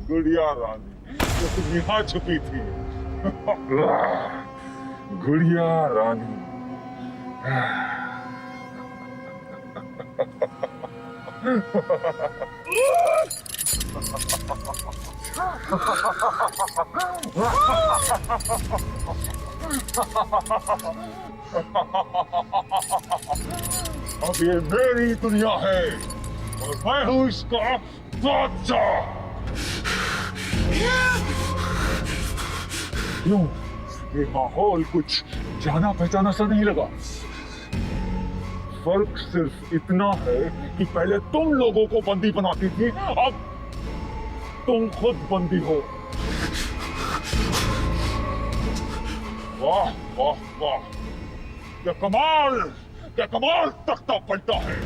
गुड़िया रानी जो तुम यहाँ छुपी थी। गुड़िया रानी। अब ये मेरी दुनिया है और मैं हूँ इसका बादशाह। क्यों ये माहौल कुछ जाना पहचाना सा नहीं लगा? फर्क सिर्फ इतना है कि पहले तुम लोगों को बंदी बनाती थी, अब तुम खुद बंदी हो। वाह वाह वाह, क्या कमाल तख्ता पलटा है।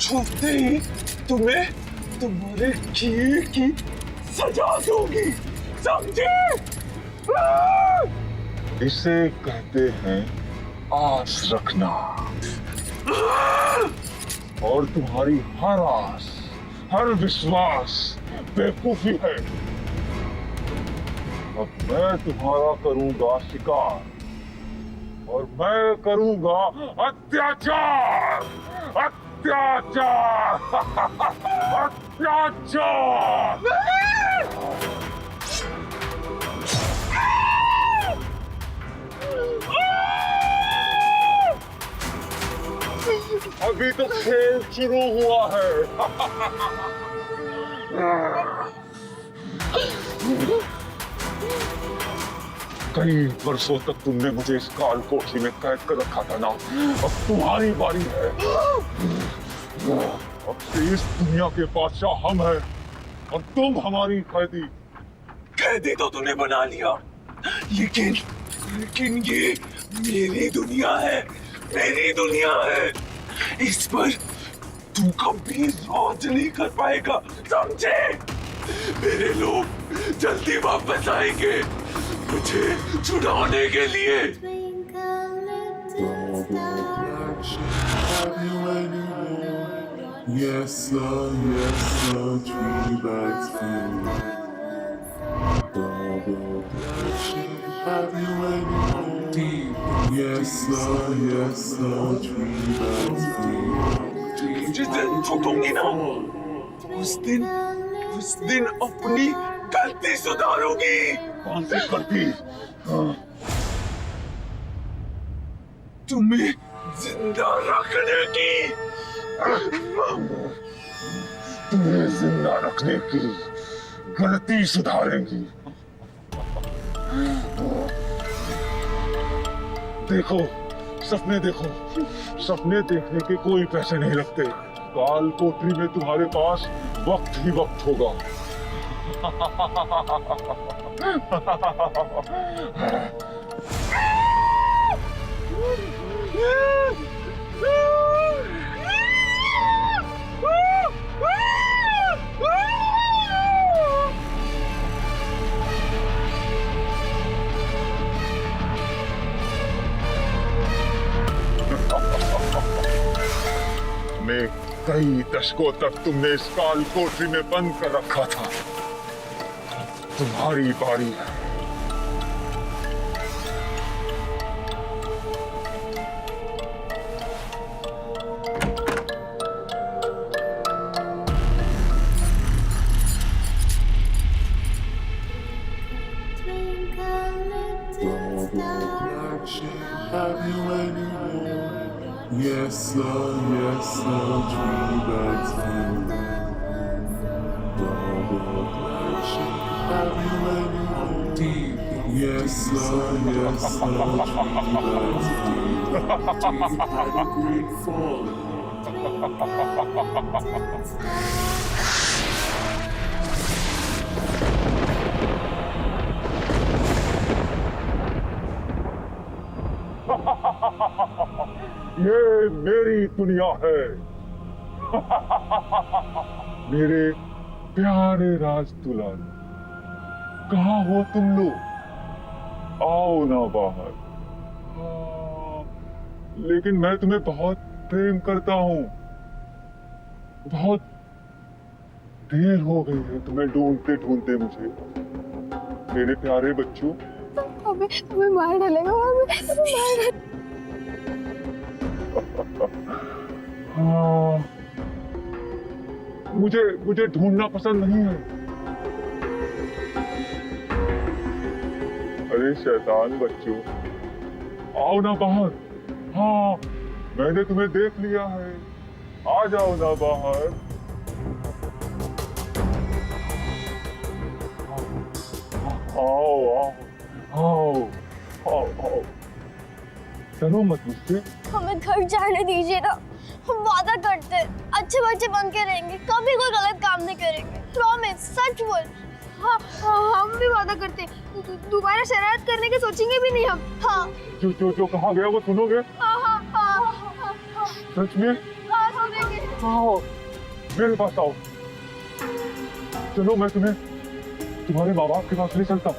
छूटते ही तुम्हें तुम्हारे किए की सजा दूंगी, समझे? इसे कहते हैं आस रखना, और तुम्हारी हर आस, हर विश्वास बेवकूफी है। अब मैं तुम्हारा करूंगा शिकार, और मैं करूंगा अत्याचार, अत्याचार, अत्याचार। अभी तो खेल शुरू हुआ है। कई वर्षों तक तुमने मुझे इस काल कोठरी में कैद कर रखा था ना, अब तुम्हारी बारी है। अब से इस दुनिया के बादशाह हम हैं और तुम हमारी कैदी। कैदी तो तूने बना लिया, लेकिन ये मेरी दुनिया है, मेरी दुनिया है। इस पर तू कभी राज नहीं कर पाएगा, समझे? मेरे लोग जल्दी वापस आएंगे मुझे छुड़ाने के लिए। Yes sir, 3 bags full. Double dashing, have you any more? Yes sir, 3 bags full. जिस दिन छूटूंगी ना, उस दिन अपनी गलती सुधारूंगी। कौन सी गलती? तुम्हें जिंदा रखने की। तुम्हें जिंदा रखने की गलती सुधारेंगी। देखो, सपने देखो, सपने देखने के कोई पैसे नहीं लगते। काल कोठरी में तुम्हारे पास वक्त ही वक्त होगा। हमें कई दशकों तक तुमने इस काल कोठरी में बंद कर रखा था। तुम्हारी बारी है। Have you any more? Yes sir, 3 bags full. Double dashing, have you any more? Yes sir, 3 bags full. Had a great fall. ये मेरी दुनिया है। मेरे प्यारे राज दुलाल, कहाँ हो तुम लोग? आओ ना बाहर। हाँ, लेकिन मैं तुम्हें बहुत प्रेम करता हूँ। बहुत देर हो गई है तुम्हें ढूंढते ढूंढते मुझे, मेरे प्यारे बच्चों। हमें हमें मार डालेगा, हमें मार डालेगा। हाँ, मुझे मुझे ढूंढना पसंद नहीं है। अरे शैतान बच्चों, आओ ना बाहर। हाँ, मैंने तुम्हें देख लिया है, आ जाओ ना बाहर। आओ आओ आओ आओ आओ, चलो मत मुझसे। हमें घर जाने दीजिए ना, हम वादा करते हैं अच्छे बच्चे बन के रहेंगे, कभी कोई गलत काम नहीं करेंगे, प्रॉमिस, सच बोल। हाँ, हम भी वादा करते हैं, दोबारा शरारत करने के सोचेंगे भी नहीं हम। हाँ जो कहा गया वो सुनोगे? हाँ, सच में? सुनेंगे। आओ मेरे पास आओ, चलो मैं तुम्हें तुम्हारे माँ बाप के पास ले चलता हूँ।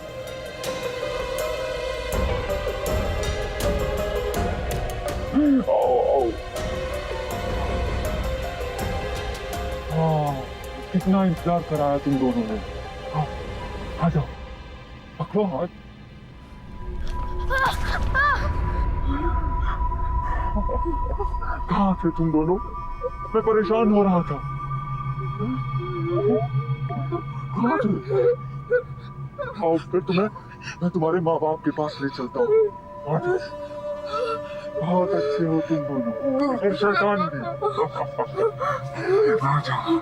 आओ आओ। हाँ, कितना इंतजार कराया तुम दोनों ने। हाँ, आ जाओ, पकड़ो हाथ। कहाँ थे तुम दोनों? मैं परेशान हो रहा था। कहाँ थे? आओ फिर मैं तुम्हारे माँ बाप के पास ले चलता हूँ। आ जाओ। बहुत अच्छे हो तुम दोनों, और शैतान भी। आ जाओ।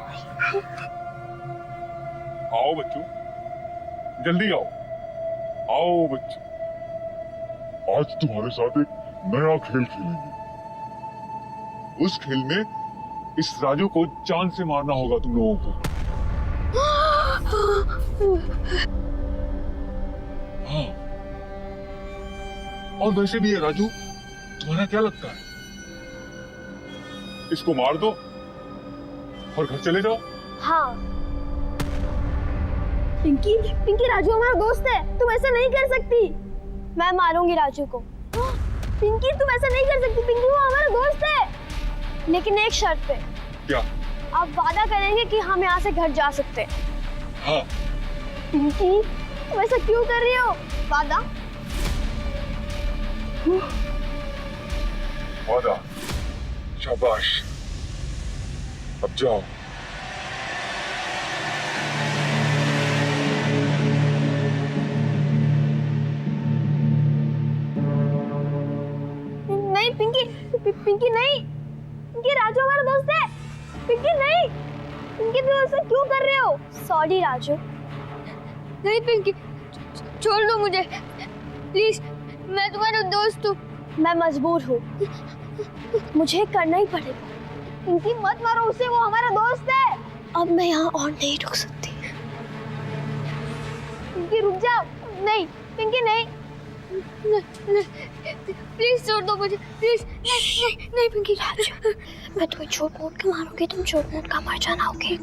आओ बच्चों, जल्दी आओ। आओ बच्चों, आज तुम्हारे साथ एक नया खेल खेलेंगे। उस खेल में इस राजू को जान से मारना होगा तुम लोगों को। हाँ, और वैसे भी ये राजू तुम्हारा क्या लगता है? इसको मार दो और घर चले जाओ। हाँ, पिंकी, पिंकी, राजू हमारा दोस्त है, तुम ऐसा नहीं कर सकती। मैं मारूंगी राजू को। पिंकी, तुम ऐसा नहीं कर सकती, पिंकी वो हमारा दोस्त है, लेकिन एक शर्त पे। क्या? आप वादा करेंगे कि हम यहाँ से घर जा सकते हैं। हाँ। पिंकी, तुम ऐसा क्यों कर रही हो? वादा? वादा? शाबाश, अब जाओ। नहीं पिंकी, पिंकी नहीं, पिंकी राजू हमारा दोस्त है। पिंकी नहीं, पिंकी तुम ऐसा क्यों कर रहे हो? सॉरी राजू। नहीं पिंकी, छोड़ दो मुझे प्लीज, मैं तुम्हारा दोस्त हूँ। मैं मजबूर हूँ, मुझे करना ही पड़ेगा। पिंकी मत मारो उसे, वो हमारा दोस्त है। अब मैं यहाँ और नहीं रुक सकती। पिंकी रुक जाओ। नहीं पिंकी नहीं, प्लीज छोड़ दो मुझे, प्लीज। नहीं, नहीं पिंकी। राजू, मैं तुम्हें झूठ मूठ के मारूंगी, तुम झूठ मूठ का मर जाना। ओके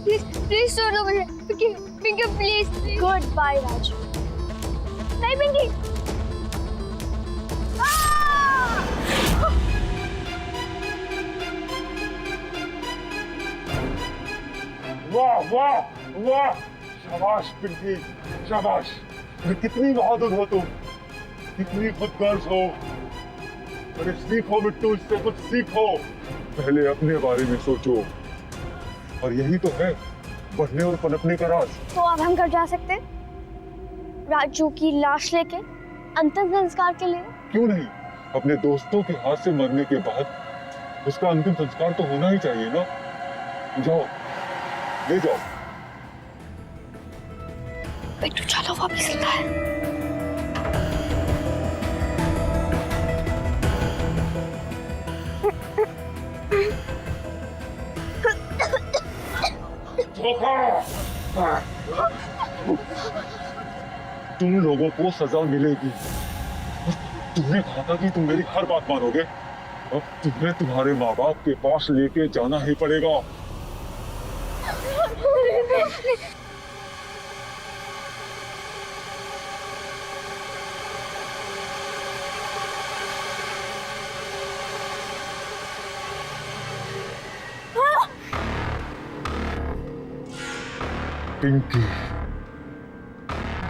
प्लीज, प्लीज छोड़ दो मुझे। Pinky, Pinky please. Good bye Raju. नहीं पिंकी। वाह वाह वाह, शाबाश पिंकी, शाबाश। कितनी बहादुर हो तुम, कितनी खुदगर्ज हो। अरे सीखो बिट्टू, इससे कुछ सीखो। पहले अपने बारे में सोचो, और यही तो है बढ़ने और पनपने का राज। तो अब हम घर जा सकते हैं राजू की लाश लेके अंतिम संस्कार के लिए? क्यों नहीं? अपने दोस्तों के हाथ से मरने के बाद उसका अंतिम संस्कार तो होना ही चाहिए ना। जाओ, ले जाओ। बिट्टू चलो, वापस चलता है। तुम लोगों को सजा मिलेगी। तुमने कहा था कि तुम मेरी हर बात मानोगे। अब तुम्हें तुम्हारे माँ बाप के पास लेके जाना ही पड़ेगा। पिंकी,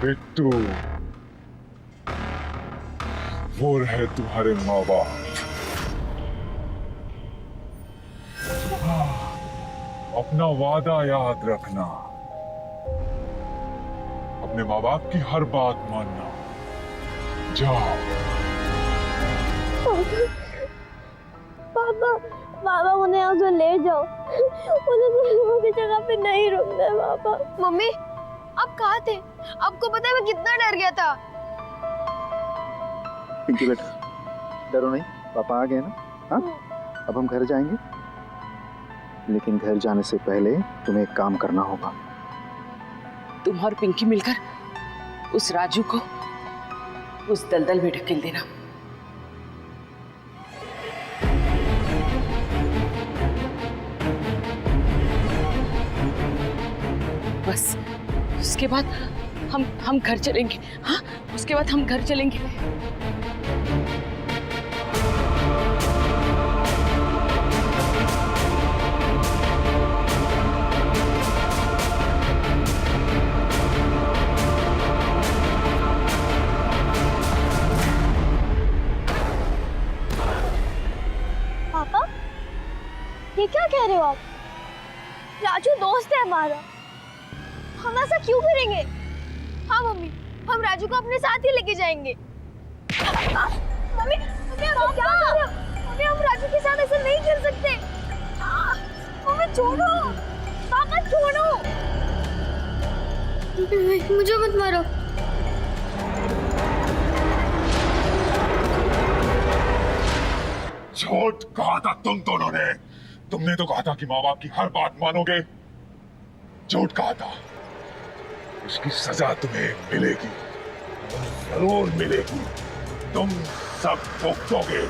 बिट्टू, वो रहे तुम्हारे माँ बाप। अपना वादा याद रखना, अपने माँ बाप की हर बात मानना। जाओ। पापा, पापा उन्हें यहाँ से ले जाओ, उन्हें दूसरों की जगह पे नहीं रुकना है पापा। मम्मी, आप कहाँ थे? आपको पता है मैं कितना डर गया था। पिंकी बेटा, डरो नहीं, पापा आ गए ना। हाँ, अब हम घर जाएंगे, लेकिन घर जाने से पहले तुम्हें एक काम करना होगा। तुम और पिंकी मिलकर उस राजू को उस दलदल में ढकेल देना। बस उसके बाद हम घर चलेंगे। हाँ, उसके बाद हम घर चलेंगे। पापा, ये क्या कह रहे हो आप? राजू दोस्त है हमारा, हम ऐसा क्यों करेंगे? हाँ मम्मी, हम राजू को अपने साथ ही लेके जाएंगे। मम्मी, मम्मी आप क्या कर रहे हो? मम्मी, हम राजू के साथ ऐसे नहीं खेल सकते। मम्मी छोड़ो, पापा छोड़ो, मुझे मत मारो। झूठ कहा था तुम दोनों ने। तुमने तो कहा था कि माँ बाप की हर बात मानोगे। झूठ कहा था। उसकी सजा तुम्हें मिलेगी, जरूर मिलेगी। तुम सब भुगतोगे।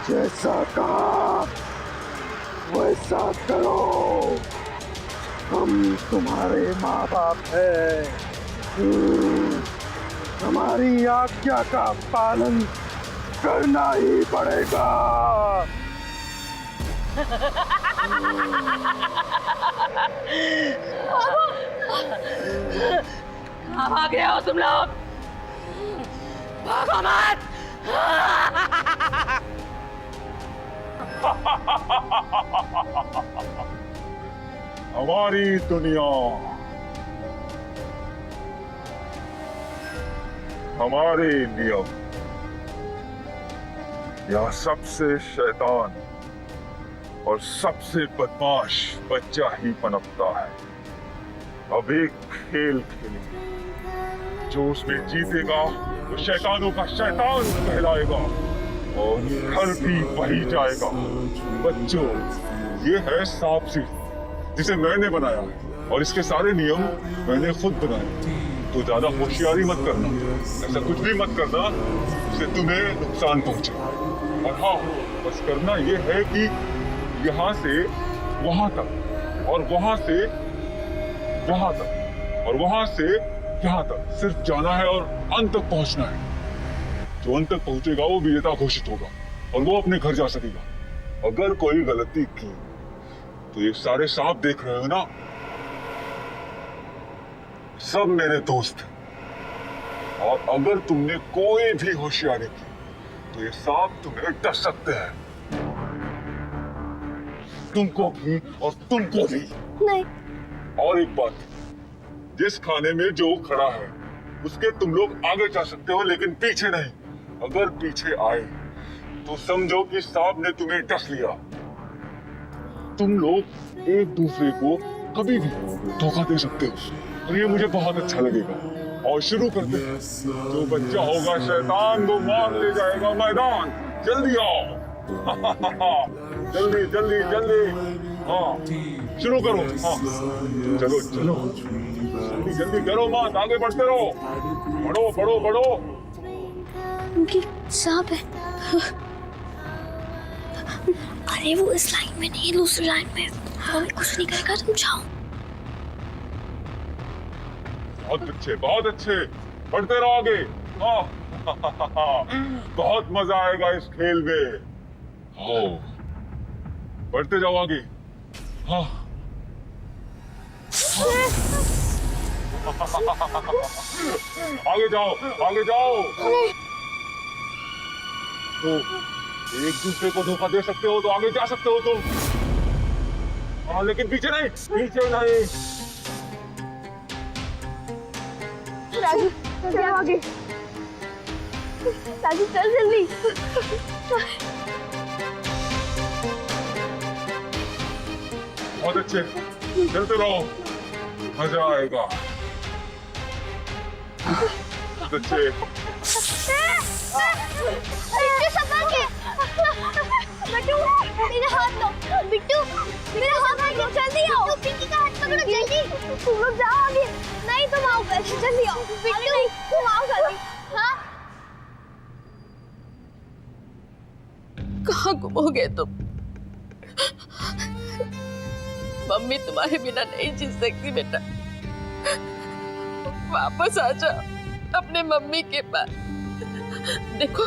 जैसा कहा वैसा करो। हम तुम्हारे माँ बाप हैं। हमारी आज्ञा का पालन करना ही पड़ेगा। कहाँ आ गए हो तुम लोग? भागो मत! हमारी दुनिया, हमारे नियम, यहाँ सबसे शैतान और सबसे बदमाश बच्चा ही पनपता है। अब एक खेल खेलेंगे, जो उसमें जीतेगा वो शैतानों का शैतान कहलाएगा और घर भी वही जाएगा। बच्चों, ये है सांप सीढ़ी, जिसे मैंने बनाया है और इसके सारे नियम मैंने खुद बनाए। तो ज्यादा होशियारी मत करना, ऐसा कुछ भी मत करना जिससे तुम्हें नुकसान पहुंचे। और हाँ, बस करना ये है कि यहाँ से वहां तक और वहां से यहाँ तक और वहां से यहाँ तक सिर्फ जाना है और अंत तक पहुंचना है। जो अंत तक पहुंचेगा वो विजेता घोषित होगा और वो अपने घर जा सकेगा। अगर कोई गलती की तो ये सारे सांप देख रहे हो ना, सब मेरे दोस्त हैं। और अगर तुमने कोई भी होशियारी की तो ये सांप तुम्हें डस सकते हैं, तुमको भी और तुमको भी। नहीं। और एक बात, जिस खाने में जो खड़ा है उसके तुम लोग आगे जा सकते हो, लेकिन पीछे नहीं। अगर पीछे आए तो समझो कि सांप ने तुम्हें डस लिया। तुम लोग एक दूसरे को कभी भी धोखा दे सकते हो और ये मुझे बहुत अच्छा लगेगा। और शुरू करते हैं। जो बच्चा होगा शैतान वो मार ले जाएगा मैदान। जल्दी आओ। जल्दी जल्दी जल्दी। हाँ, शुरू करो। हाँ, चलो चलो, जल्दी जल्दी करो, मत आगे बढ़ते रहो। बढ़ो बढ़ो बढ़ो। उनकी सांप है। अरे वो इस लाइन में नहीं, दूसरी लाइन में। हमें कुछ नहीं करेगा, तुम जाओ। बहुत अच्छे, बढ़ते रहो आगे। हाँ, बहुत मजा आएगा इस खेल में। आओ, बढ़ते जाओ आगे। हाँ। आगे जाओ, आगे जाओ। तो एक दूसरे को धोखा दे सकते हो तो आगे जा सकते हो तुम। हाँ, लेकिन पीछे नहीं, पीछे नहीं। राजू चल आगे। राजू चल जल्दी। बहुत अच्छे, चलते रहो, मजा आएगा। बहुत अच्छे। बिट्टू संभाल के। बिट्टू मेरा हाथ लो। बिट्टू मेरा हाथ पकड़ो, जल्दी आओ। पिंकी का हाथ पकड़ो जल्दी। तुम लोग जाओ आगे। नहीं तुम आओ पहले, जल्दी आओ। बिट्टू तुम आओ जल्दी। हाँ कहाँ गुम हो गए तुम? मम्मी तुम्हारे बिना नहीं जी सकती बेटा। वापस आ जाओ अपने मम्मी के पास। देखो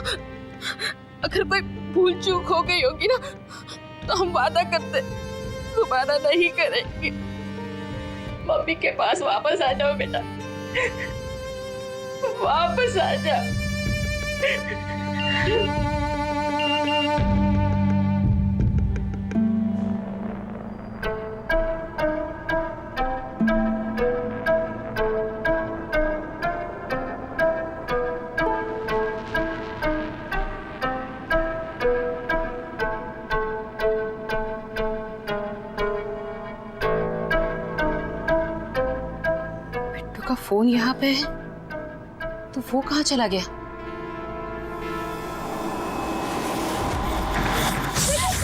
अगर कोई भूल चूक हो गई होगी ना तो हम वादा करते दोबारा नहीं करेंगे। मम्मी के पास वापस आ जाओ बेटा, वापस आ जाओ। का फोन यहाँ पे है तो वो कहाँ चला गया?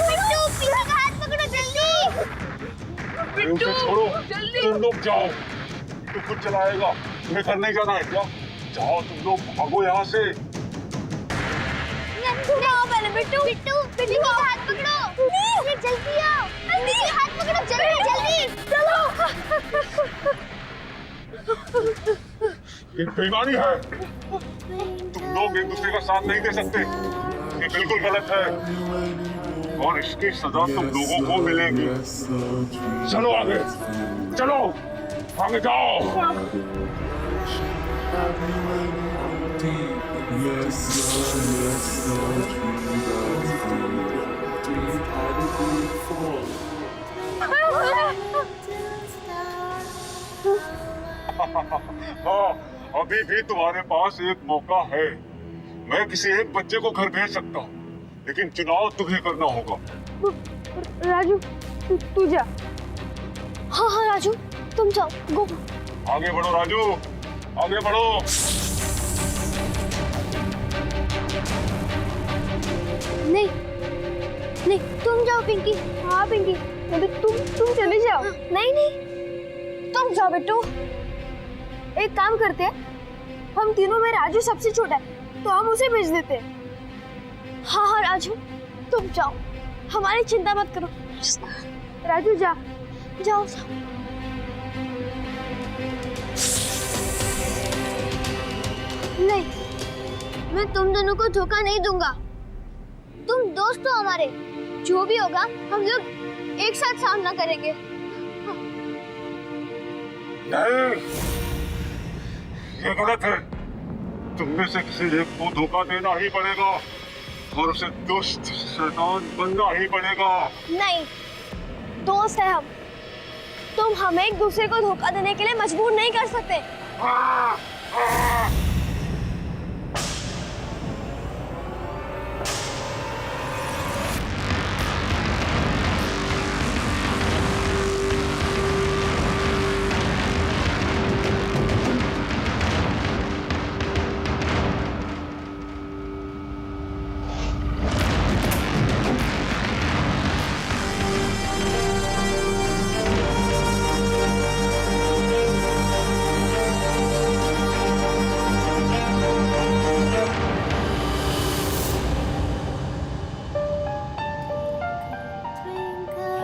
बिट्टू पिंकी का हाथ पकड़ो जल्दी। उसे छोड़ो, तुम लोग जाओ। तू खुद चलाएगा, तुम्हें घर नहीं जाना है क्या? जाओ तुम लोग, भागो यहाँ से। तुम आओ पहले। बिट्टू बिट्टू बिट्टू का हाथ पकड़ो। अरे जल्दी आओ। बिट्टू हाथ पकड़ो जल्दी जल्दी। चलो। ये बेईमानी है। तुम लोग एक दूसरे का साथ नहीं दे सकते, ये बिल्कुल गलत है और इसकी सजा तुम लोगों को मिलेगी। चलो आगे, चलो आगे जाओ। Yes, sir, yes, sir, हाँ, अभी भी तुम्हारे पास एक मौका है। मैं किसी एक बच्चे को घर भेज सकता हूँ, लेकिन चुनाव तुम्हें करना होगा। राजू तू जा। हाँ हाँ राजू तुम जाओ। गो आगे बढ़ो राजू, आगे बढ़ो। नहीं नहीं तुम जाओ पिंकी। हाँ पिंकी तुम चले जाओ। नहीं नहीं तुम जाओ बिट्टू। एक काम करते हैं, हम तीनों में राजू सबसे छोटा है तो हम उसे भेज देते हैं। हाँ हाँ राजू तुम जाओ, हमारी चिंता मत करो। राजू जा जाओ जाओ। नहीं मैं तुम दोनों को धोखा नहीं दूंगा। तुम दोस्त हो हमारे, जो भी होगा हम लोग एक साथ सामना करेंगे। नहीं, ये गलत है। तुममें से किसी एक को धोखा देना ही पड़ेगा और उसे दुष्ट शैतान बनना ही पड़ेगा। नहीं दोस्त है हम, तुम हमें एक दूसरे को धोखा देने के लिए मजबूर नहीं कर सकते।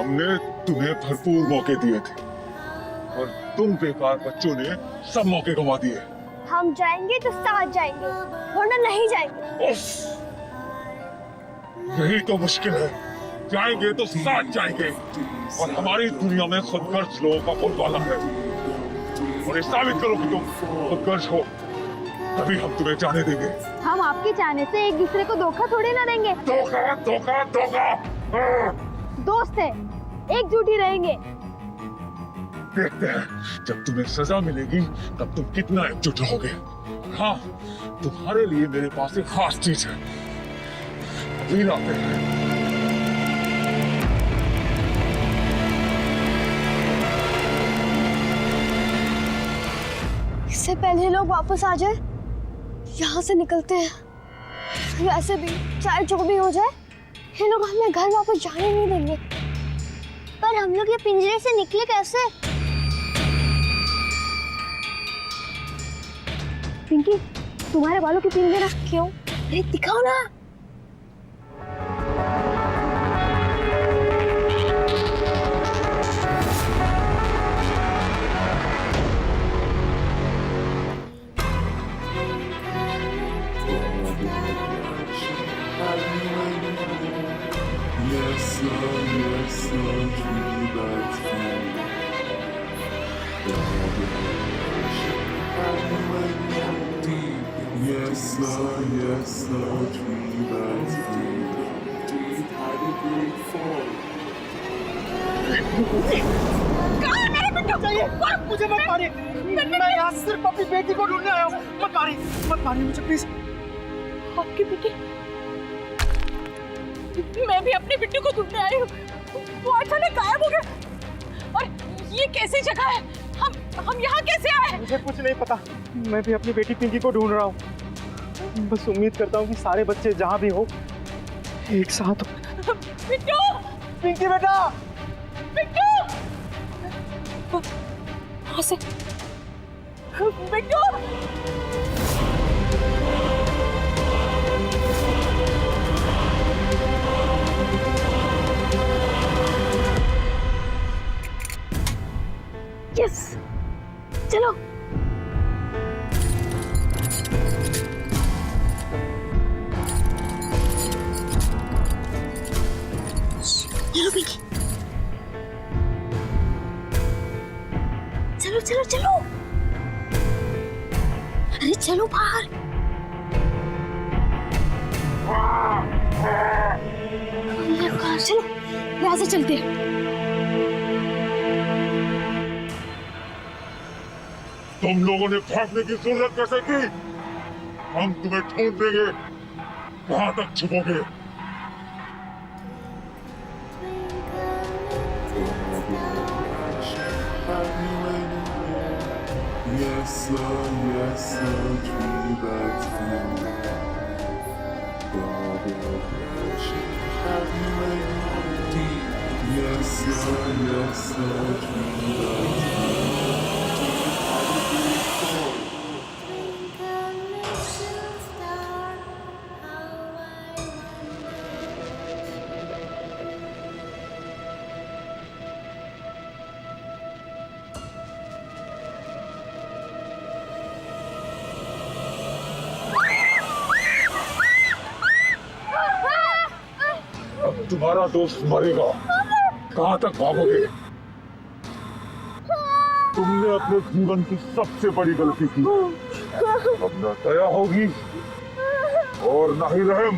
हमने तुम्हें भरपूर मौके दिए थे और तुम बेकार बच्चों ने सब मौके गंवा दिए। हम जाएंगे तो साथ जाएंगे, वरना नहीं जाएंगे। उफ! यही तो मुश्किल है। जाएंगे तो साथ जाएंगे, और हमारी दुनिया में खुदगर्ज लोगों का बोलबाला है। और ये साबित करो कि तुम खुदगर्ज हो, तभी हम तुम्हें जाने देंगे। हम आपके चाहने से एक दूसरे को धोखा थोड़ी ना देंगे। धोखा धोखा धोखा। दोस्त है, एकजुट ही रहेंगे। देखते हैं जब तुम्हें सजा मिलेगी तब तुम कितना एकजुट रहोगे। हाँ, तुम्हारे लिए मेरे पास एक खास चीज है, अभी लाते हैं। इससे पहले लोग वापस आ जाए, यहाँ से निकलते हैं। वैसे भी चाहे जो भी हो जाए, ये लोग हमें घर वापस जाने नहीं देंगे। पर हम लोग ये पिंजरे से निकले कैसे? पिंकी, तुम्हारे बालों की पिन देना। क्यों? अरे दिखाओ ना। Yes, sir, true, that's true. Yes, sir, true, that's true. Deep had a great fall. मुझे मत मारिए, मैं यहाँ सिर्फ अपनी बेटी को ढूंढने आया हूँ। मत मारिए मुझे प्लीज। आपकी बेटी? मैं भी अपनी बेटी को ढूंढने आई हूँ। वो अचानक गायब हो गया। और ये कैसी जगह है? हम यहाँ कैसे आए? मुझे कुछ नहीं पता, मैं भी अपनी बेटी पिंकी को ढूंढ रहा हूँ। बस उम्मीद करता हूँ कि सारे बच्चे जहाँ भी हो एक साथ हो। बिट्टू! पिंकी बेटा! बिट्टू! वहाँ से बिट्टू! यस, चलो। चलो पिंकी, चलो चलो। अरे चलो बाहर। चलो, यहाँ से चलते हैं। तुम लोगों ने भागने की जरूरत कैसे की? हम तुम्हें ढूंढ देंगे, कहां तक छुपोगे? Yes, sir, true, that's true. Yes, sir, true, that's true. अब तुम्हारा दोस्त मरेगा, कहां तक भागोगे? तुमने अपने जीवन की सबसे बड़ी गलती की। अब न दया होगी और न ही रहम।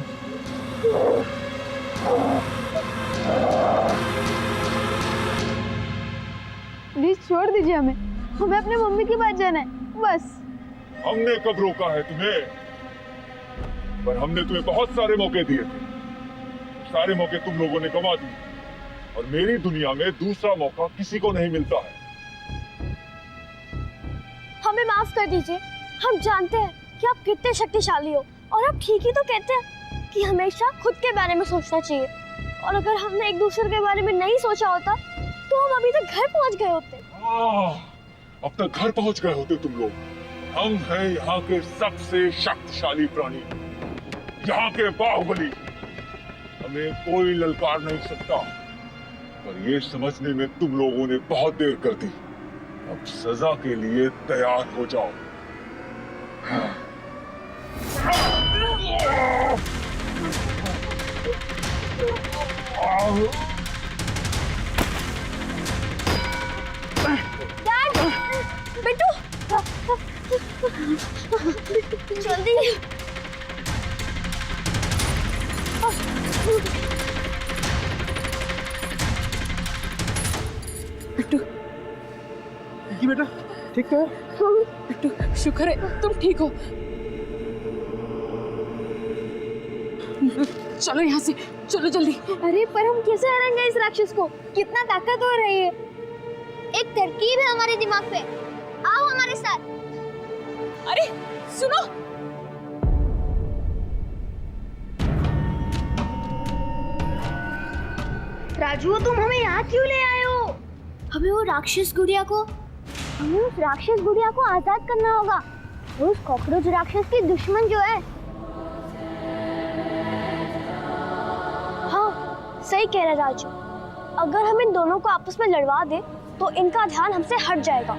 प्लीज छोड़ दीजिए हमें अपने मम्मी के पास जाना है, बस। हमने कब रोका है तुम्हें? पर हमने तुम्हें बहुत सारे मौके दिए थे, सारे मौके तुम लोगों ने गंवा दिए, और मेरी दुनिया में दूसरा मौका किसी को नहीं मिलता है। हमें माफ कर दीजिए, हम जानते हैं कि आप कितने शक्तिशाली हो, और आप ठीक ही तो कहते हैं कि हमेशा खुद के बारे में सोचना चाहिए। और अगर हमने एक दूसरे के बारे में नहीं सोचा होता तो हम अभी तक घर पहुंच गए होते। अब तक घर पहुंच गए होते तुम लोग। हम हैं यहाँ के सबसे शक्तिशाली प्राणी, यहाँ के बाहुबली। हमें कोई ललकार नहीं सकता, पर ये समझने में तुम लोगों ने बहुत देर कर दी। अब सजा के लिए तैयार हो जाओ। डैड, बिट्टू, जल्दी। बिट्टू, ये बेटा ठीक तो है? बिट्टू शुक्र है तुम ठीक हो। चलो यहाँ से, चलो जल्दी। अरे पर हम कैसे हराएंगे इस राक्षस को? कितना ताकतवर है ये। एक तरकीब है हमारे दिमाग पे, आओ हमारे साथ। अरे सुनो, राजू तुम हमें यहाँ क्यों ले आए हो? हमें उस राक्षस गुड़िया को आजाद करना होगा। उस कॉकरोच राक्षस की दुश्मन जो है। हाँ सही कह रहा राजू, अगर हम इन दोनों को आपस में लड़वा दे तो इनका ध्यान हमसे हट जाएगा।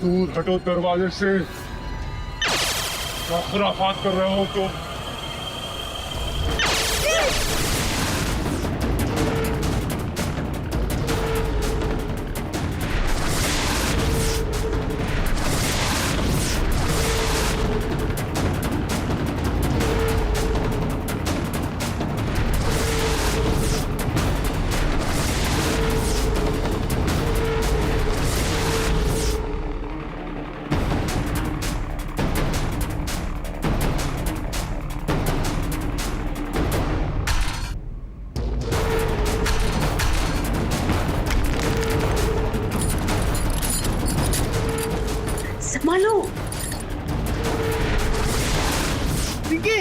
दूर हटो दरवाजे से। क्या खुराफात कर रहे हो तुम? संभालो। Pinky,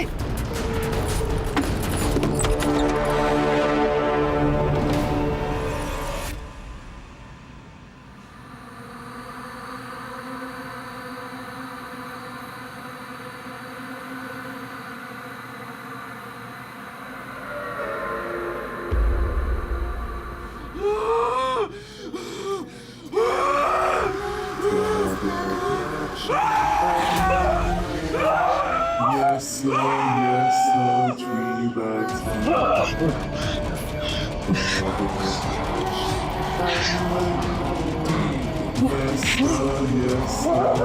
Yes, sir, tree bags. Yes, sir,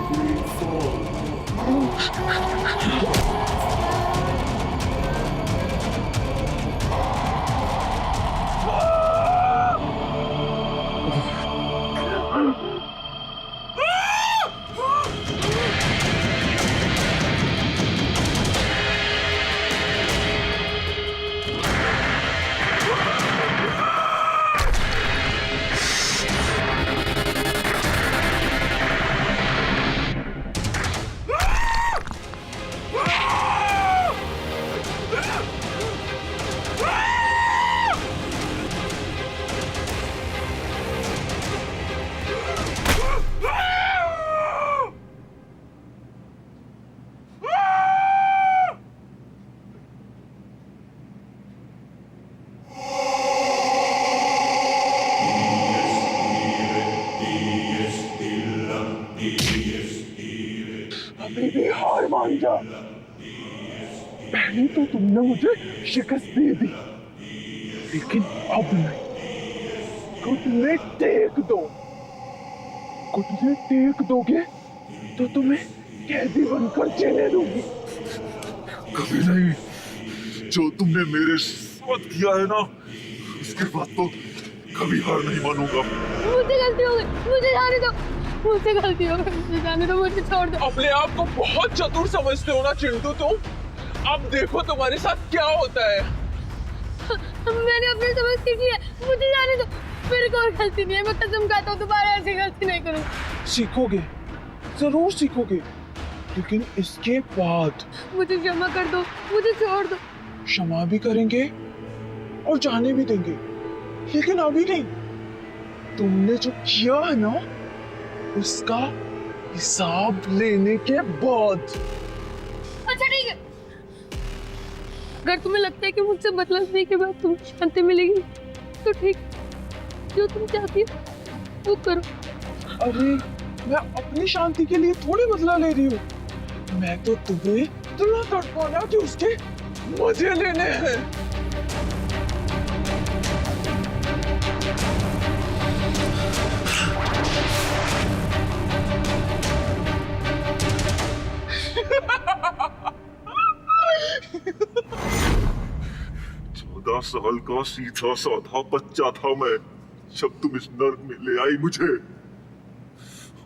tree अभी भी हार मान जा। पहले तो तुमने मुझे शिकस्त दे दी, लेकिन अब नहीं। घुटने टेक दोगे तो तुम्हें कैदी बनकर जीने दूंगी। कभी नहीं। जो तुमने मेरे साथ किया है ना, उसके बाद तो कभी हार नहीं मानूंगा। मुझसे गलती हो गई, मुझे जाने दो। मुझसे गलती हो गई, मुझे जाने दो, मुझे छोड़ दो। अपने आप को बहुत चतुर समझते हो ना चिंटू तुम। अब देखो तुम्हारे साथ क्या होता है। मैंने अपनी समझ सीखी है, मुझे जाने दो। मेरे को और गलती नहीं है, मैं कसम खाता हूँ दोबारा ऐसी गलती नहीं करूँगी। सीखोगे, जरूर सीखोगे, लेकिन इसके बाद मुझे क्षमा कर दो, मुझे छोड़ दो। क्षमा भी करेंगे और जाने भी देंगे, लेकिन अभी नहीं। तुमने जो किया है ना, उसका हिसाब लेने के बाद। अच्छा ठीक है, अगर तुम्हें लगता है कि मुझसे बदला लेने के बाद तुम्हें शांति मिलेगी तो ठीक, जो तुम चाहती हो वो करो। अरे मैं अपनी शांति के लिए थोड़ी बदला ले रही हूँ, मैं तो तुम्हें इतना तड़पाना कि उसके मजे लेने हैं। चौदह साल का सीधा साधा बच्चा था मैं जब तुम इस नर्क में ले आई मुझे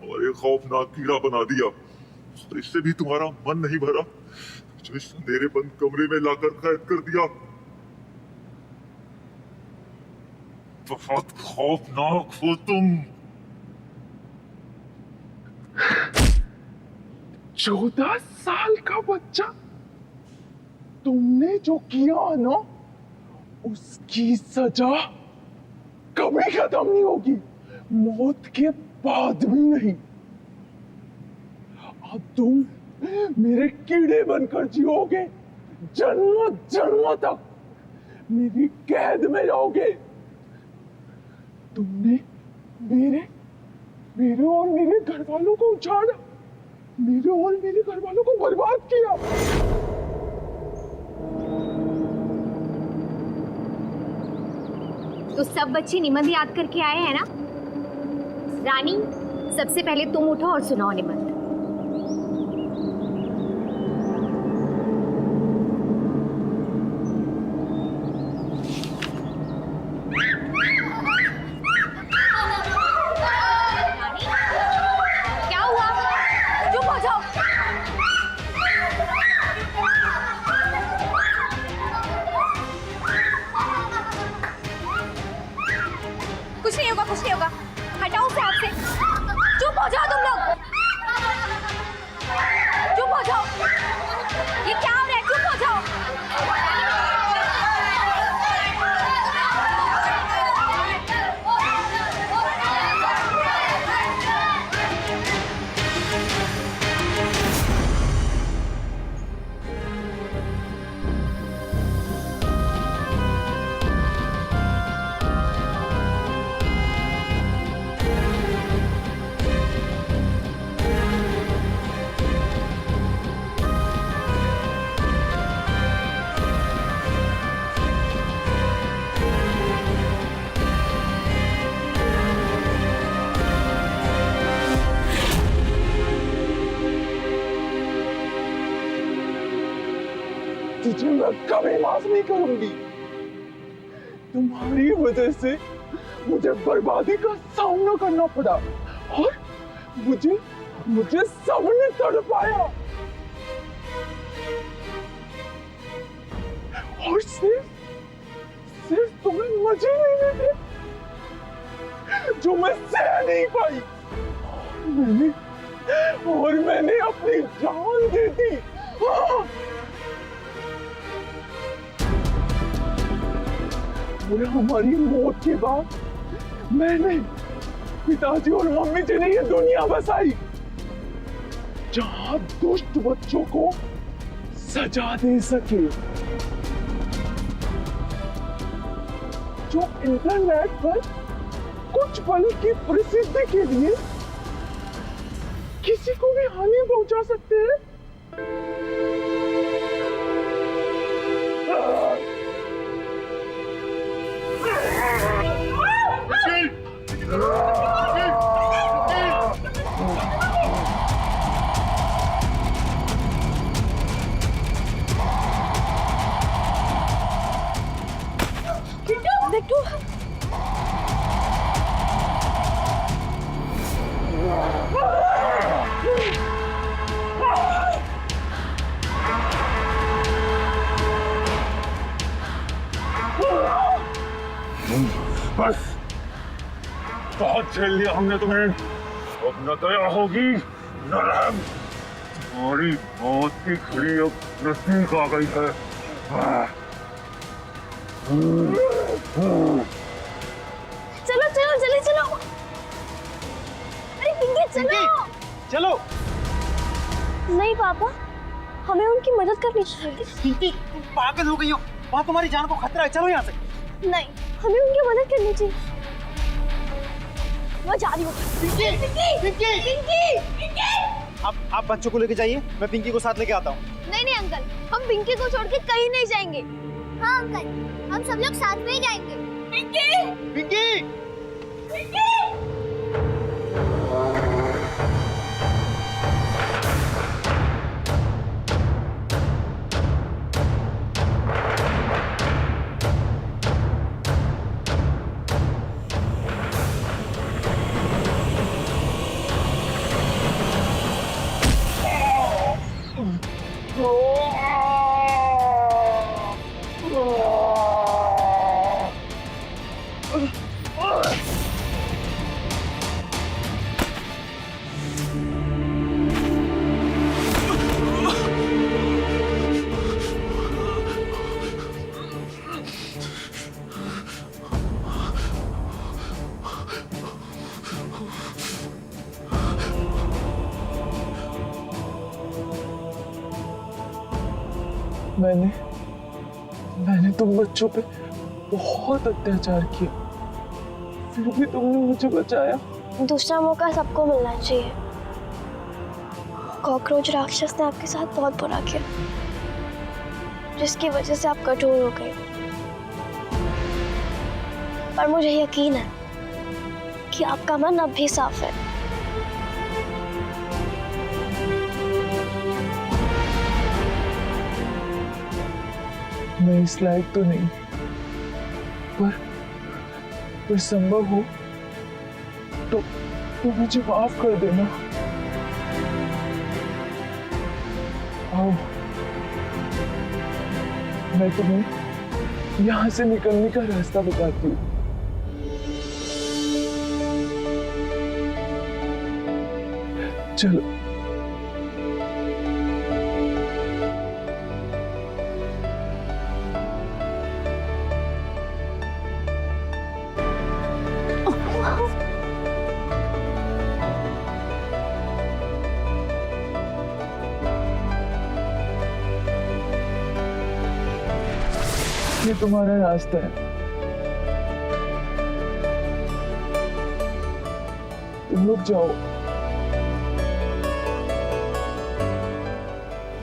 और एक खौफनाक कीड़ा बना दिया, और इससे भी तुम्हारा मन नहीं भरा जो इस अंधेरे बंद कमरे में लाकर कैद कर दिया। बहुत खौफनाक हो तुम। 14 साल का बच्चा, तुमने जो किया ना उसकी सजा कभी खत्म नहीं होगी, मौत के बाद भी नहीं। अब तुम मेरे कीड़े बनकर जियोगे, जन्मों जन्मों तक मेरी कैद में रहोगे। तुमने मेरे और मेरे घर वालों को उछाड़ा, मेरे और मेरे घर वालों को बर्बाद किया। तो सब बच्चे निबंध याद करके आए हैं ना? रानी, सबसे पहले तुम उठो और सुनाओ निबंध। क्या हुआ? चुप हो जाओ। कुछ नहीं होगा, कुछ नहीं होगा, हटाओ उसे हाथ से। चुप हो जाओ तुम लोग, चुप हो जाओ। ये क्या हो रहा है? चुप हो जाओ। तुझे मैं कभी माफ नहीं करूंगी। तुम्हारी वजह से मुझे बर्बादी का सामना करना पड़ा और मुझे सबने तड़पाया, और सिर्फ तुम्हें मजे नहीं लेते जो मैं सह नहीं पाई। मैंने अपनी जान दे दी। और हमारी मौत के बाद मैंने पिताजी और मम्मी जी ने ये दुनिया बसाई जहां दुष्ट बच्चों को सजा दे सके, जो इंटरनेट पर कुछ पल की प्रसिद्धि के लिए किसी को भी हानि पहुंचा सकते हैं। बस बहुत झेल लिया हमने तुम्हें, अब न दया होगी न रहम। तुम्हारी मौत की घड़ी अब नजदीक आ गई है। चलो चलो जल्दी चलो। अरे पिंकी चलो। चलो। नहीं पापा, हमें उनकी मदद करनी चाहिए। पिंकी तुम पागल हो गई हो, वहाँ तुम्हारी जान को खतरा है, चलो यहाँ से। नहीं, हमें उनकी मदद करनी चाहिए। मैं जा रही हूँ। पिंकी पिंकी पिंकी, पिंकी। आप बच्चों को लेके जाइए, मैं पिंकी को साथ लेके आता हूँ। नहीं नहीं अंकल, हम पिंकी को छोड़ के कहीं नहीं जाएंगे। हाँ अंकल, हम सब लोग साथ में ही जाएंगे। पिंकी, पिंकी पिंकी। मैंने तुम बच्चों पे बहुत अत्याचार किया, फिर भी तुमने मुझे बचाया। दूसरा मौका सबको मिलना चाहिए। कॉकरोच राक्षस ने आपके साथ बहुत बुरा किया, जिसकी वजह से आप कठोर हो गए। पर मुझे यकीन है कि आपका मन अब भी साफ है। मैं इस लायक तो नहीं, पर संभव हो तो मुझे माफ कर देना। आओ, मैं तुम्हें यहाँ से निकलने का रास्ता बताती हूँ। चलो। ये तुम्हारा रास्ता है, तुम लोग जाओ।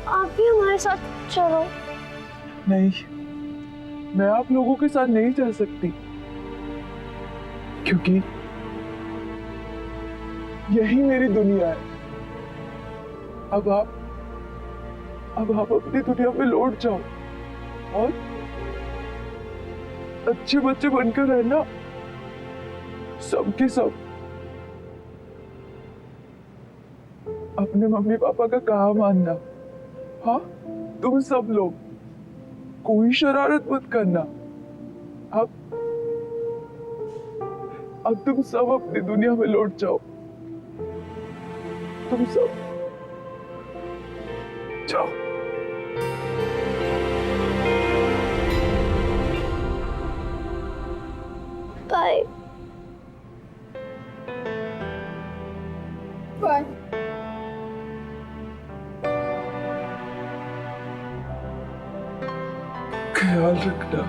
आप भी हमारे साथ चलो। नहीं, मैं आप लोगों के साथ नहीं जा सकती, क्योंकि यही मेरी दुनिया है। अब आप अपनी दुनिया में लौट जाओ और अच्छे बच्चे बनकर रहना, सबके सब। अपने मम्मी पापा का कहा मानना। हाँ, तुम सब लोग कोई शरारत मत करना। अब तुम सब अपनी दुनिया में लौट जाओ, तुम सब जाओ। Bye bye. ख्याल रखना।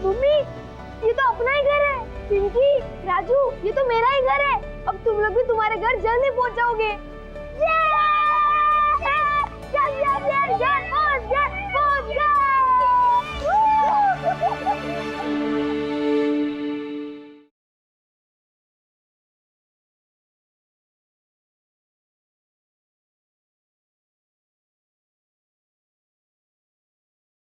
मम्मी, ये तो अपना ही घर है। पिंकी, राजू, ये तो मेरा ही घर है। अब तुम लोग भी तुम्हारे घर जल्दी पहुंच जाओगे।